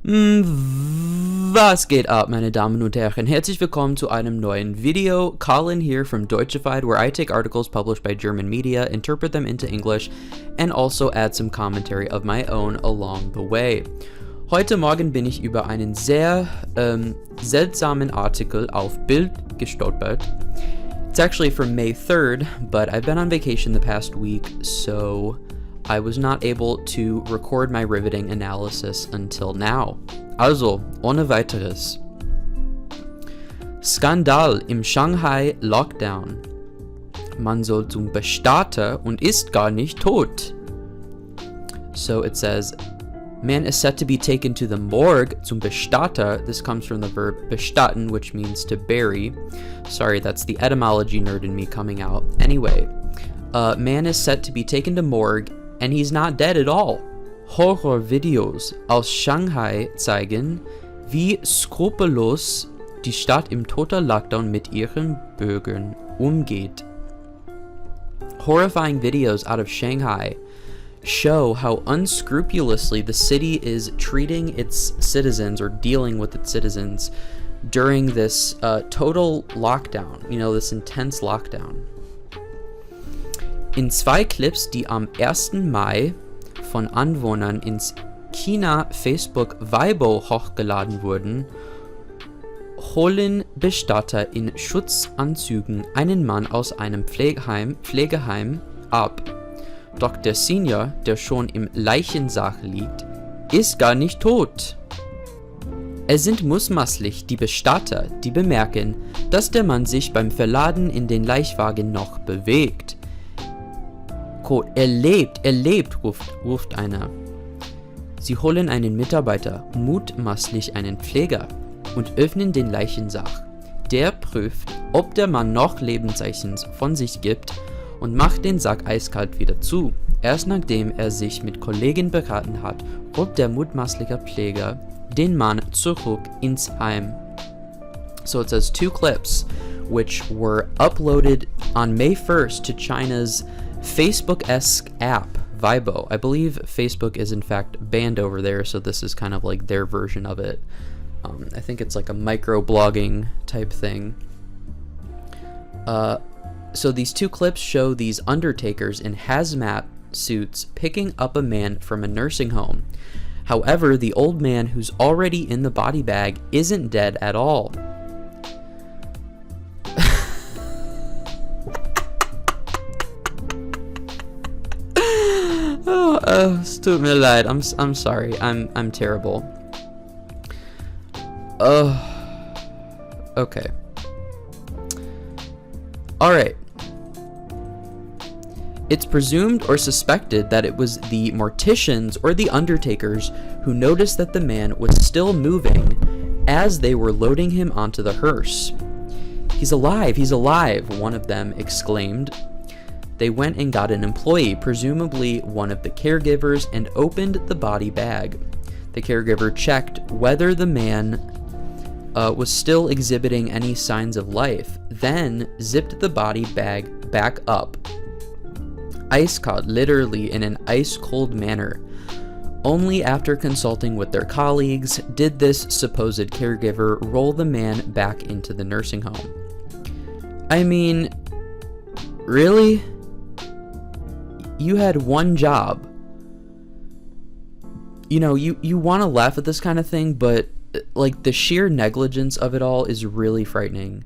Was geht ab, meine Damen und Herren? Herzlich willkommen zu einem neuen Video. Colin here from Deutschified, where I take articles published by German media, interpret them into English, and also add some commentary of my own along the way. Heute Morgen bin ich über einen sehr seltsamen Artikel auf Bild gestolpert. It's actually from May 3rd, but I've been on vacation the past week, so I was not able to record my riveting analysis until now. Also, ohne weiteres. Skandal im Shanghai Lockdown. Man soll zum Bestatter und ist gar nicht tot. So it says, man is set to be taken to the morgue, zum Bestatter. This comes from the verb bestatten, which means to bury. Sorry, that's the etymology nerd in me coming out. Anyway, man is set to be taken to morgue, and he's not dead at all. Horrorvideos aus Shanghai zeigen, wie skrupellos die Stadt im total Lockdown mit ihren Bürgern umgeht. Horrifying videos out of Shanghai show how unscrupulously the city is treating its citizens or dealing with its citizens during this total lockdown, this intense lockdown. In zwei Clips, die am 1. Mai von Anwohnern ins China-Facebook Weibo hochgeladen wurden, holen Bestatter in Schutzanzügen einen Mann aus einem Pflegeheim ab. Doch der Senior, der schon im Leichensarg liegt, ist gar nicht tot. Es sind mutmaßlich die Bestatter, die bemerken, dass der Mann sich beim Verladen in den Leichwagen noch bewegt. Er lebt, ruft einer. Sie holen einen Mitarbeiter, mutmaßlich einen Pfleger, und öffnen den Leichensarg. Der prüft, ob der Mann noch Lebenszeichen von sich gibt und macht den Sarg eiskalt wieder zu. Erst nachdem er sich mit Kollegen beraten hat, holt der mutmaßliche Pfleger den Mann zurück ins Heim. So it says 2 clips which were uploaded on May 1st to China's Facebook-esque app, Weibo. I believe Facebook is in fact banned over there, so this is kind of like their version of it. I think it's like a micro-blogging type thing. So these 2 clips show these undertakers in hazmat suits picking up a man from a nursing home. However, the old man who's already in the body bag isn't dead at all. Es tut mir leid. I'm sorry. I'm terrible. Okay. Alright. It's presumed or suspected that it was the morticians or the undertakers who noticed that the man was still moving as they were loading him onto the hearse. He's alive, one of them exclaimed. They went and got an employee, presumably one of the caregivers, and opened the body bag. The caregiver checked whether the man was still exhibiting any signs of life, then zipped the body bag back up. Ice cold, literally in an ice-cold manner. Only after consulting with their colleagues did this supposed caregiver roll the man back into the nursing home. I mean, really? You had one job. You want to laugh at this kind of thing, but like the sheer negligence of it all is really frightening.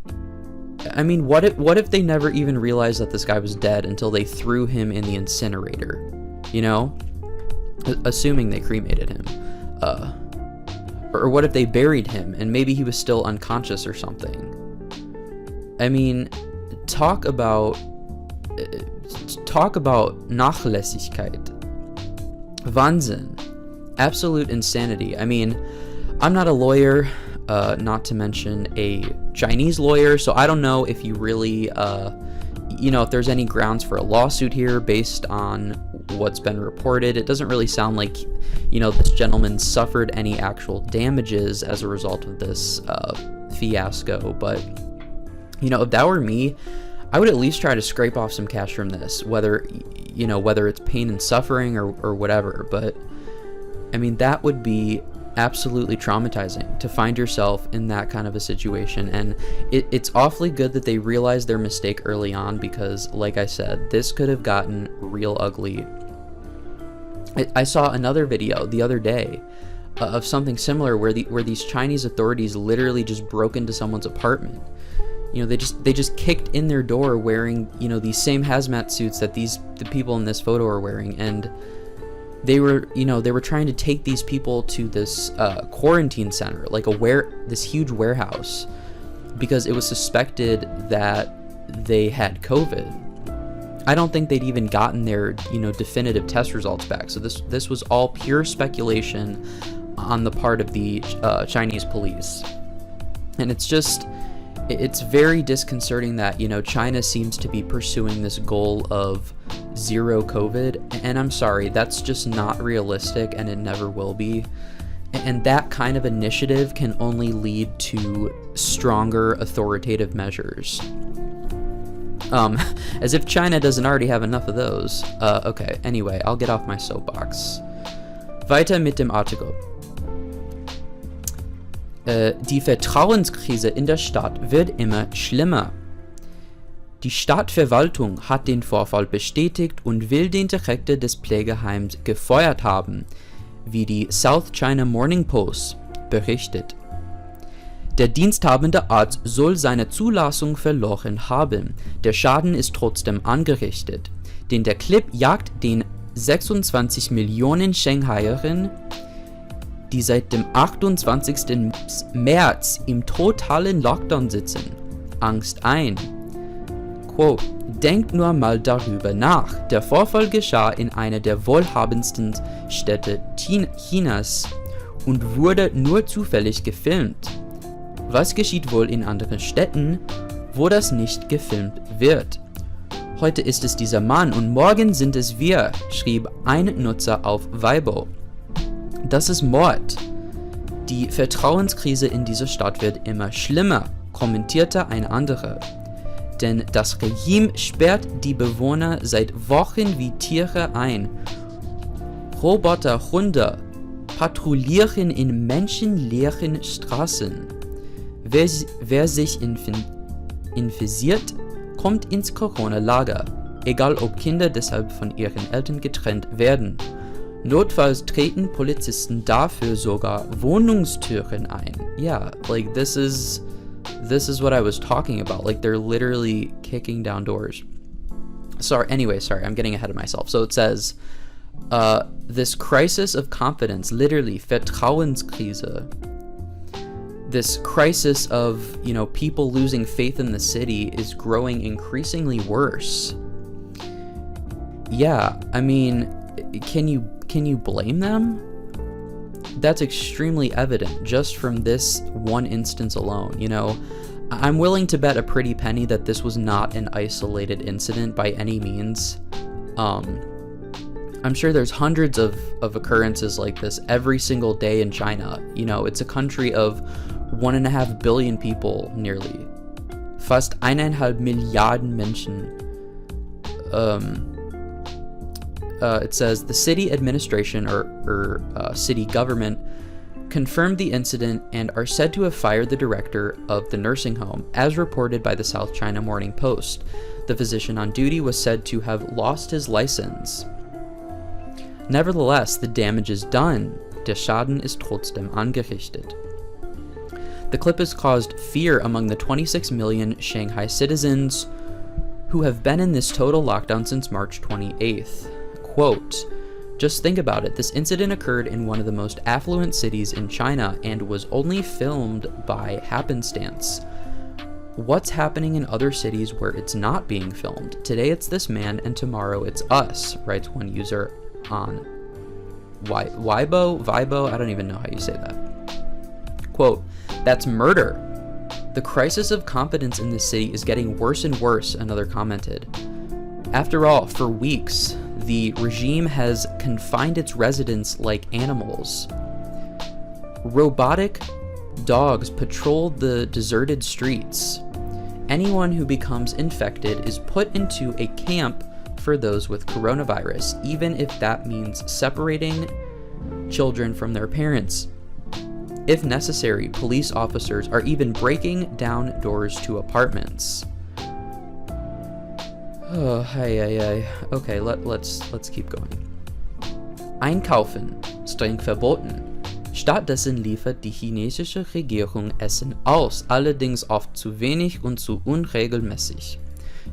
I mean, what if they never even realized that this guy was dead until they threw him in the incinerator? Assuming they cremated him. Or what if they buried him and maybe he was still unconscious or something? I mean, talk about Nachlässigkeit. Wahnsinn. Absolute insanity. I mean, I'm not a lawyer, not to mention a Chinese lawyer, so I don't know if you really, if there's any grounds for a lawsuit here based on what's been reported. It doesn't really sound like, this gentleman suffered any actual damages as a result of this fiasco, but, if that were me, I would at least try to scrape off some cash from this, whether it's pain and suffering or whatever. But I mean, that would be absolutely traumatizing to find yourself in that kind of a situation. And it's awfully good that they realized their mistake early on, because like I said, this could have gotten real ugly. I saw another video the other day of something similar where these Chinese authorities literally just broke into someone's apartment. They just kicked in their door wearing, these same hazmat suits that the people in this photo are wearing, and they were trying to take these people to this quarantine center, like this huge warehouse, because it was suspected that they had COVID. I don't think they'd even gotten their, definitive test results back. So this was all pure speculation on the part of the Chinese police. And it's very disconcerting that, China seems to be pursuing this goal of zero COVID. And I'm sorry, that's just not realistic, and it never will be. And that kind of initiative can only lead to stronger authoritative measures. As if China doesn't already have enough of those. Okay, anyway, I'll get off my soapbox. Weiter mit dem Artikel. Die Vertrauenskrise in der Stadt wird immer schlimmer. Die Stadtverwaltung hat den Vorfall bestätigt und will den Direktor des Pflegeheims gefeuert haben, wie die South China Morning Post berichtet. Der diensthabende Arzt soll seine Zulassung verloren haben. Der Schaden ist trotzdem angerichtet. Denn der Clip jagt den 26 Millionen Shanghaiern, die seit dem 28. März im totalen Lockdown sitzen, Angst ein. Quote, denkt nur mal darüber nach. Der Vorfall geschah in einer der wohlhabendsten Städte Chinas und wurde nur zufällig gefilmt. Was geschieht wohl in anderen Städten, wo das nicht gefilmt wird? Heute ist es dieser Mann und morgen sind es wir, schrieb ein Nutzer auf Weibo. Das ist Mord. Die Vertrauenskrise in dieser Stadt wird immer schlimmer, kommentierte ein anderer. Denn das Regime sperrt die Bewohner seit Wochen wie Tiere ein. Roboterhunde patrouillieren in menschenleeren Straßen. Wer sich infiziert, kommt ins Corona-Lager, egal ob Kinder deshalb von ihren Eltern getrennt werden. Notfalls treten Polizisten dafür sogar Wohnungstüren ein. Yeah, like this is what I was talking about. Like they're literally kicking down doors. Sorry, I'm getting ahead of myself. So it says, this crisis of confidence, literally Vertrauenskrise. This crisis of, people losing faith in the city is growing increasingly worse. Yeah, I mean, can you blame them? That's extremely evident just from this one instance alone. I'm willing to bet a pretty penny that this was not an isolated incident by any means. I'm sure there's hundreds of occurrences like this every single day in China. It's a country of 1.5 billion people, nearly. Fast 1,5 Milliarden Menschen. It says the city administration or city government confirmed the incident and are said to have fired the director of the nursing home, as reported by the South China Morning Post. The physician on duty was said to have lost his license. Nevertheless, the damage is done. Der Schaden ist trotzdem angerichtet. The clip has caused fear among the 26 million Shanghai citizens who have been in this total lockdown since March 28th. Quote, just think about it, this incident occurred in one of the most affluent cities in China and was only filmed by happenstance. What's happening in other cities where it's not being filmed? Today it's this man and tomorrow it's us, writes one user on Weibo, I don't even know how you say that. Quote, that's murder. The crisis of confidence in this city is getting worse and worse, another commented. After all, for weeks, the regime has confined its residents like animals. Robotic dogs patrol the deserted streets. Anyone who becomes infected is put into a camp for those with coronavirus, even if that means separating children from their parents. If necessary, police officers are even breaking down doors to apartments. Oh, hey. Okay, let's keep going. Einkaufen, streng verboten. Stattdessen liefert die chinesische Regierung Essen aus, allerdings oft zu wenig und zu unregelmäßig.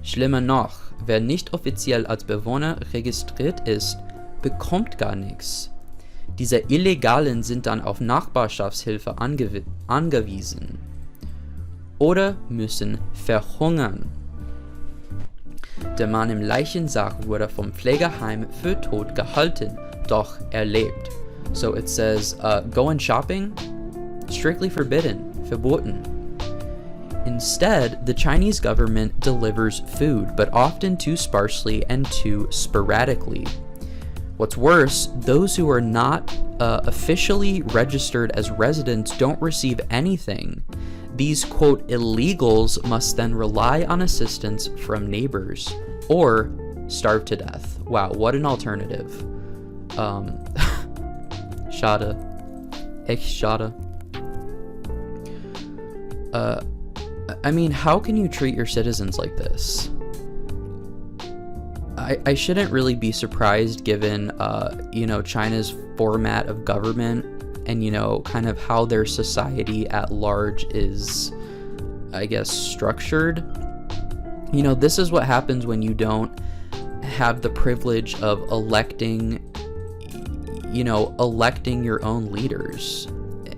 Schlimmer noch, wer nicht offiziell als Bewohner registriert ist, bekommt gar nichts. Diese Illegalen sind dann auf Nachbarschaftshilfe angewiesen oder müssen verhungern. Der Mann im Leichensarg wurde vom Pflegeheim für tot gehalten, doch er lebt. So it says, going shopping, strictly verboten. Instead, the Chinese government delivers food, but often too sparsely and too sporadically. What's worse, those who are not officially registered as residents don't receive anything. These, quote, illegals must then rely on assistance from neighbors or starve to death. Wow, what an alternative. Schade. Echt schade. I mean, how can you treat your citizens like this? I shouldn't really be surprised given, China's format of government and, kind of how their society at large is, I guess, structured. This is what happens when you don't have the privilege of electing your own leaders.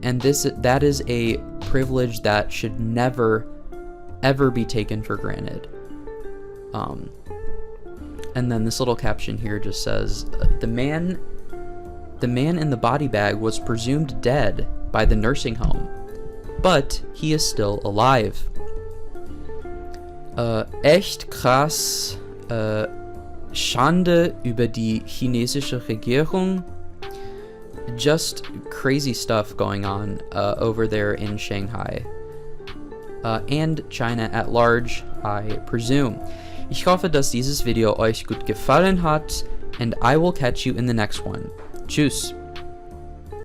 And that is a privilege that should never, ever be taken for granted. And then this little caption here just says, the man in the body bag was presumed dead by the nursing home, but he is still alive. Echt krass. Schande über die chinesische Regierung. Just crazy stuff going on over there in Shanghai. And China at large, I presume. Ich hoffe, dass dieses Video euch gut gefallen hat, and I will catch you in the next one. Tschüss.